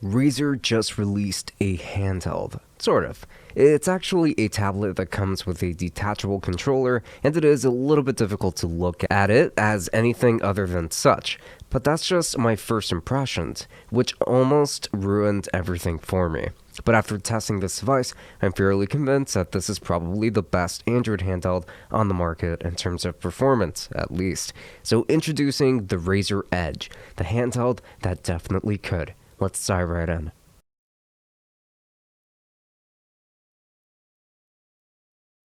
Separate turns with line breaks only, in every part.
Razer just released a handheld. Sort of. It's actually a tablet that comes with a detachable controller, and it is a little bit difficult to look at it as anything other than such. But that's just my first impressions, which almost ruined everything for me. But after testing this device, I'm fairly convinced that this is probably the best Android handheld on the market in terms of performance, at least. So introducing the Razer Edge, the handheld that definitely could. Let's dive right in.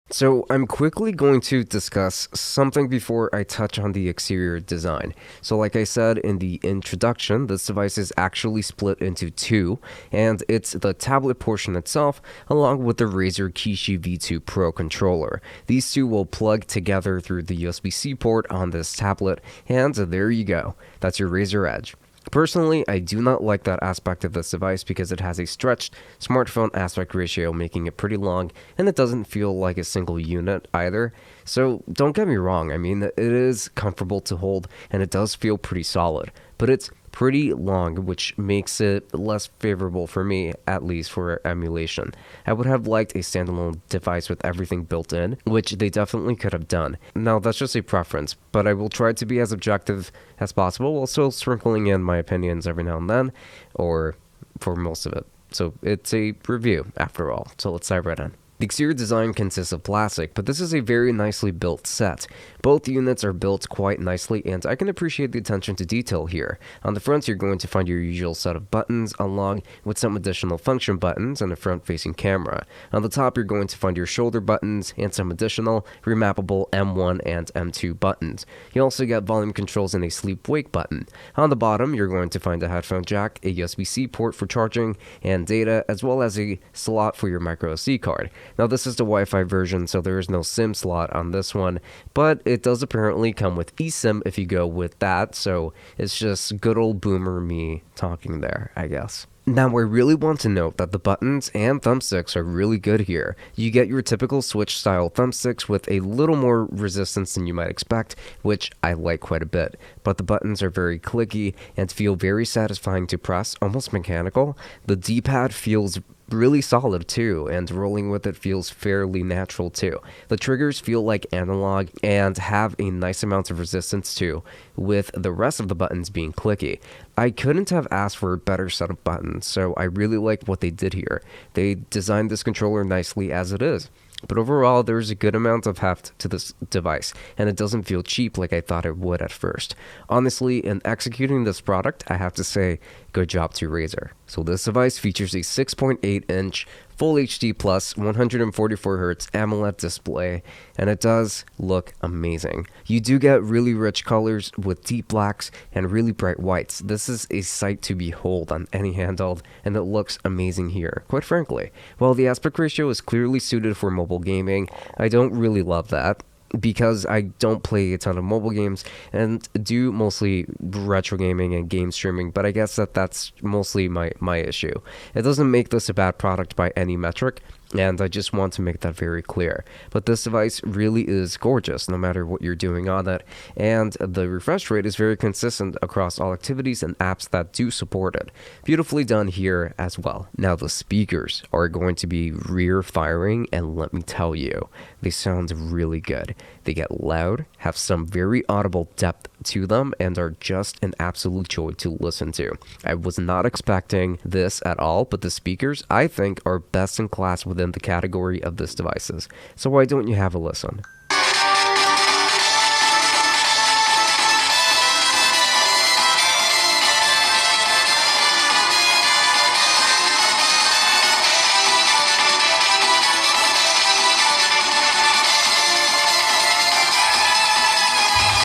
So I'm quickly going to discuss something before I touch on the exterior design. So like I said in the introduction, this device is actually split into two, and it's the tablet portion itself along with the Razer Kishi V2 Pro controller. These two will plug together through the USB-C port on this tablet, and there you go. That's your Razer Edge. Personally, I do not like that aspect of this device because it has a stretched smartphone aspect ratio, making it pretty long, and it doesn't feel like a single unit either. So don't get me wrong, I mean, it is comfortable to hold and it does feel pretty solid, but it's pretty long, which makes it less favorable for me, at least for emulation. I would have liked a standalone device with everything built in, which they definitely could have done. Now, that's just a preference, but I will try to be as objective as possible while still sprinkling in my opinions every now and then, or for most of it. So it's a review, after all, so let's dive right in. The exterior design consists of plastic, but this is a very nicely built set. Both units are built quite nicely, and I can appreciate the attention to detail here. On the front, you're going to find your usual set of buttons, along with some additional function buttons and a front-facing camera. On the top, you're going to find your shoulder buttons and some additional remappable M1 and M2 buttons. You also get volume controls and a sleep-wake button. On the bottom, you're going to find a headphone jack, a USB-C port for charging and data, as well as a slot for your microSD card. Now, this is the Wi-Fi version, so there is no SIM slot on this one, but it does apparently come with eSIM if you go with that, so it's just good old boomer me talking there, I guess. Now, I really want to note that the buttons and thumbsticks are really good here. You get your typical Switch-style thumbsticks with a little more resistance than you might expect, which I like quite a bit. But the buttons are very clicky and feel very satisfying to press, almost mechanical. The D-pad feels really solid too, and rolling with it feels fairly natural too. The triggers feel like analog and have a nice amount of resistance too, with the rest of the buttons being clicky. I couldn't have asked for a better set of buttons, so I really like what they did here. They designed this controller nicely as it is. But overall, there's a good amount of heft to this device, and it doesn't feel cheap like I thought it would at first. Honestly, in executing this product, I have to say, good job to Razer. So this device features a 6.8-inch Full HD plus 144Hz AMOLED display, and it does look amazing. You do get really rich colors with deep blacks and really bright whites. This is a sight to behold on any handheld, and it looks amazing here, quite frankly. While the aspect ratio is clearly suited for mobile gaming, I don't really love that, because I don't play a ton of mobile games and do mostly retro gaming and game streaming, but I guess that's mostly my issue. It doesn't make this a bad product by any metric, and I just want to make that very clear. But this device really is gorgeous no matter what you're doing on it, and the refresh rate is very consistent across all activities and apps that do support it. Beautifully done here as well. Now the speakers are going to be rear firing, and let me tell you, they sound really good. They get loud, have some very audible depth to them, and are just an absolute joy to listen to. I was not expecting this at all, but the speakers, I think, are best in class within the category of this devices. So why don't you have a listen?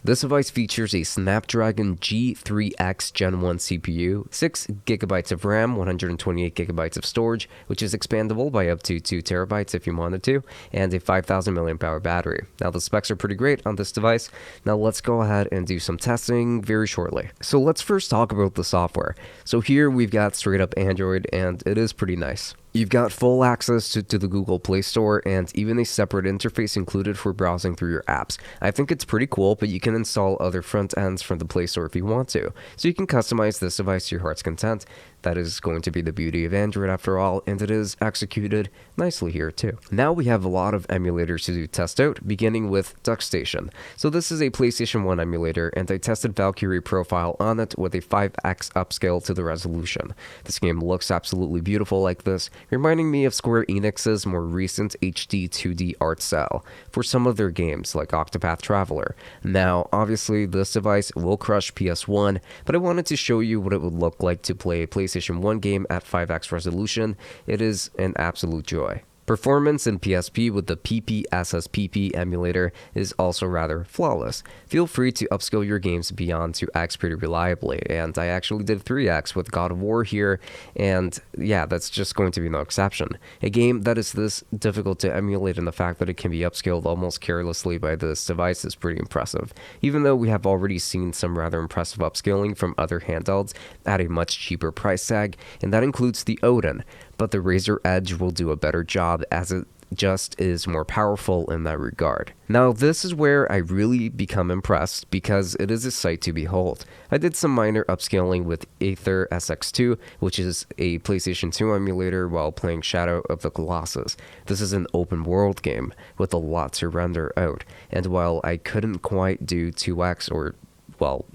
This device features a Snapdragon G3X Gen 1 CPU, 6GB of RAM, 128GB of storage, which is expandable by up to 2TB if you wanted to, and a 5000 mAh battery. Now the specs are pretty great on this device. Now let's go ahead and do some testing very shortly. So let's first talk about the software. So here we've got straight up Android, and it is pretty nice. You've got full access to the Google Play Store and even a separate interface included for browsing through your apps. I think it's pretty cool, but you can install other front ends from the Play Store if you want to. So you can customize this device to your heart's content. That is going to be the beauty of Android after all, and it is executed nicely here too. Now we have a lot of emulators to test out, beginning with DuckStation. So this is a PlayStation 1 emulator, and I tested Valkyrie Profile on it with a 5x upscale to the resolution. This game looks absolutely beautiful like this, reminding me of Square Enix's more recent HD 2D art style for some of their games like Octopath Traveler. Now, obviously this device will crush PS1, but I wanted to show you what it would look like to play a PlayStation 1 game at 5x resolution. It is an absolute joy. Performance in PSP with the PPSSPP emulator is also rather flawless. Feel free to upscale your games beyond 2x pretty reliably, and I actually did 3x with God of War here, and yeah, that's just going to be no exception. A game that is this difficult to emulate, and the fact that it can be upscaled almost carelessly by this device is pretty impressive, even though we have already seen some rather impressive upscaling from other handhelds at a much cheaper price tag, and that includes the Odin. But the Razer Edge will do a better job as it just is more powerful in that regard. Now this is where I really become impressed because it is a sight to behold. I did some minor upscaling with Aether SX2, which is a PlayStation 2 emulator, while playing Shadow of the Colossus. This is an open world game with a lot to render out, and while I couldn't quite do 2x or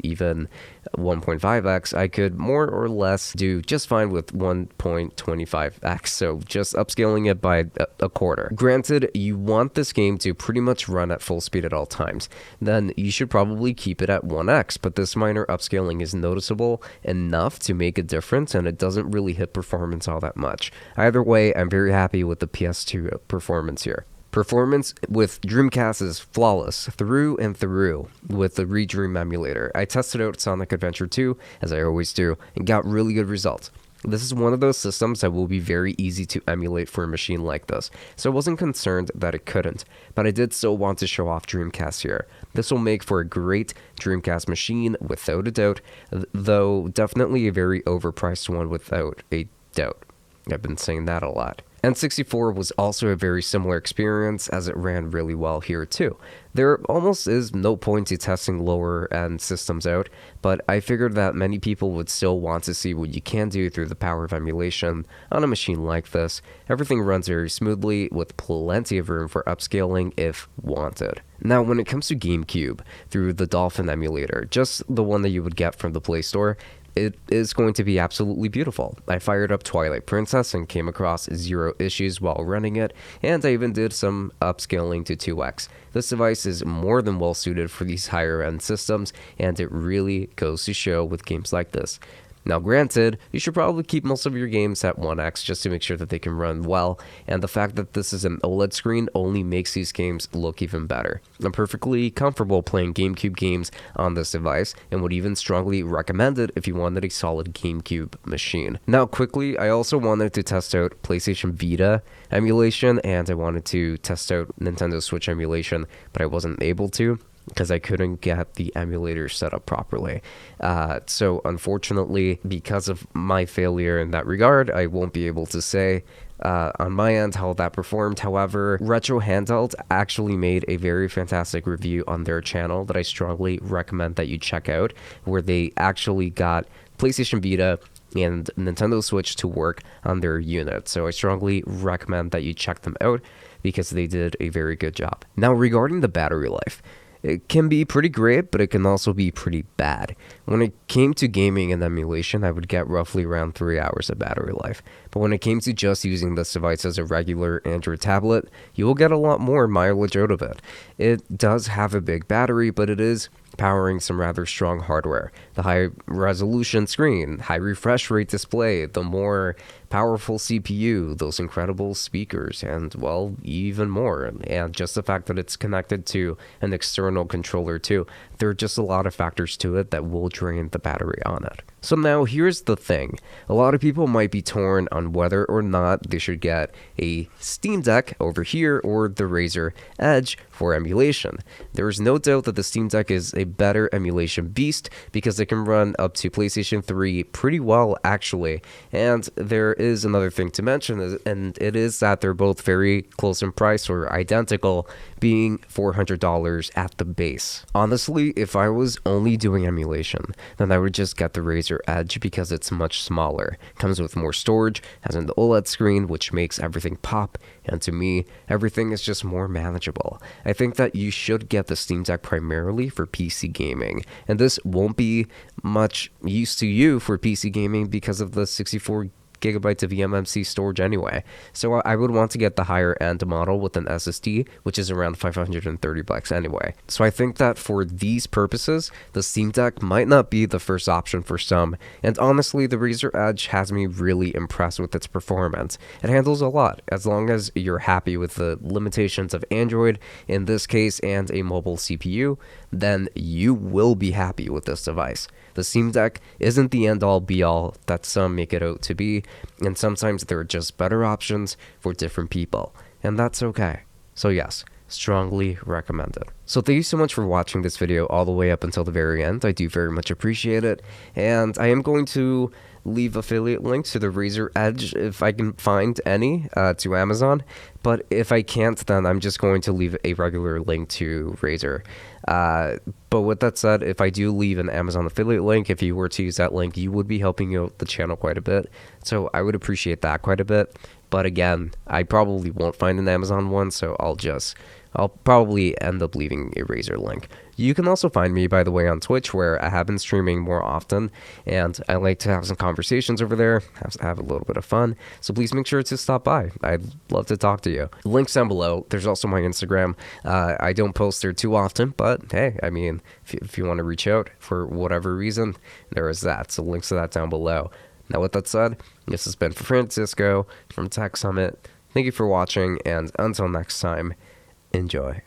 even 1.5x, I could more or less do just fine with 1.25x, so just upscaling it by a quarter. Granted, you want this game to pretty much run at full speed at all times, then you should probably keep it at 1x, but this minor upscaling is noticeable enough to make a difference, and it doesn't really hit performance all that much. Either way, I'm very happy with the PS2 performance here. Performance with Dreamcast is flawless through and through with the Redream emulator. I tested out Sonic Adventure 2, as I always do, and got really good results. This is one of those systems that will be very easy to emulate for a machine like this, so I wasn't concerned that it couldn't, but I did still want to show off Dreamcast here. This will make for a great Dreamcast machine without a doubt, though definitely a very overpriced one without a doubt. I've been saying that a lot. N64 was also a very similar experience, as it ran really well here too. There almost is no point to testing lower end systems out, but I figured that many people would still want to see what you can do through the power of emulation on a machine like this. Everything runs very smoothly with plenty of room for upscaling if wanted. Now when it comes to GameCube, through the Dolphin emulator, just the one that you would get from the Play Store, it is going to be absolutely beautiful. I fired up Twilight Princess and came across zero issues while running it, and I even did some upscaling to 2x. This device is more than well suited for these higher end systems, and it really goes to show with games like this. Now granted, you should probably keep most of your games at 1x just to make sure that they can run well, and the fact that this is an OLED screen only makes these games look even better. I'm perfectly comfortable playing GameCube games on this device, and would even strongly recommend it if you wanted a solid GameCube machine. Now quickly, I also wanted to test out PlayStation Vita emulation, and I wanted to test out Nintendo Switch emulation, but I wasn't able to, because I couldn't get the emulator set up properly. So unfortunately, because of my failure in that regard, I won't be able to say on my end how that performed. However, Retro Handheld actually made a very fantastic review on their channel that I strongly recommend that you check out, where they actually got PlayStation Vita and Nintendo Switch to work on their unit. So I strongly recommend that you check them out because they did a very good job. Now regarding the battery life, it can be pretty great, but it can also be pretty bad. When it came to gaming and emulation, I would get roughly around 3 hours of battery life. But when it came to just using this device as a regular Android tablet, you will get a lot more mileage out of it. It does have a big battery, but it is powering some rather strong hardware. The high resolution screen, high refresh rate display, the more powerful CPU, those incredible speakers, and well, even more. And just the fact that it's connected to an external controller too. There are just a lot of factors to it that will drain the battery on it. So now here's the thing. A lot of people might be torn on whether or not they should get a Steam Deck over here or the Razer Edge for emulation. There is no doubt that the Steam Deck is a better emulation beast because it can run up to PlayStation 3 pretty well, actually. And there is another thing to mention, and it is that they're both very close in price or identical, being $400 at the base. Honestly, if I was only doing emulation, then I would just get the Razer Edge because it's much smaller. Comes with more storage, has an OLED screen, which makes everything pop, and to me, everything is just more manageable. I think that you should get the Steam Deck primarily for PC gaming, and this won't be much use to you for PC gaming because of the 64 gigabytes of eMMC storage anyway. So I would want to get the higher end model with an SSD, which is around $530 anyway. So I think that for these purposes, the Steam Deck might not be the first option for some, and honestly, the Razer Edge has me really impressed with its performance. It handles a lot, as long as you're happy with the limitations of Android, in this case, and a mobile CPU, then you will be happy with this device. The Steam Deck isn't the end-all be-all that some make it out to be, and sometimes there are just better options for different people, and that's okay. So yes, strongly recommend it. So thank you so much for watching this video all the way up until the very end. I do very much appreciate it, and I am going to leave affiliate links to the Razer Edge if I can find any to Amazon, but if I can't, then I'm just going to leave a regular link to Razer. But with that said, if I do leave an Amazon affiliate link, if you were to use that link, you would be helping out the channel quite a bit, so I would appreciate that quite a bit. But again, I probably won't find an Amazon one, so I'll probably end up leaving a Razer link. You can also find me, by the way, on Twitch, where I have been streaming more often, and I like to have some conversations over there, have a little bit of fun, so please make sure to stop by. I'd love to talk to you. Links down below. There's also my Instagram. I don't post there too often, but hey, I mean, if you want to reach out for whatever reason, there is that, so links to that down below. Now, with that said, this has been Francisco from Tech Summit. Thank you for watching, and until next time, enjoy.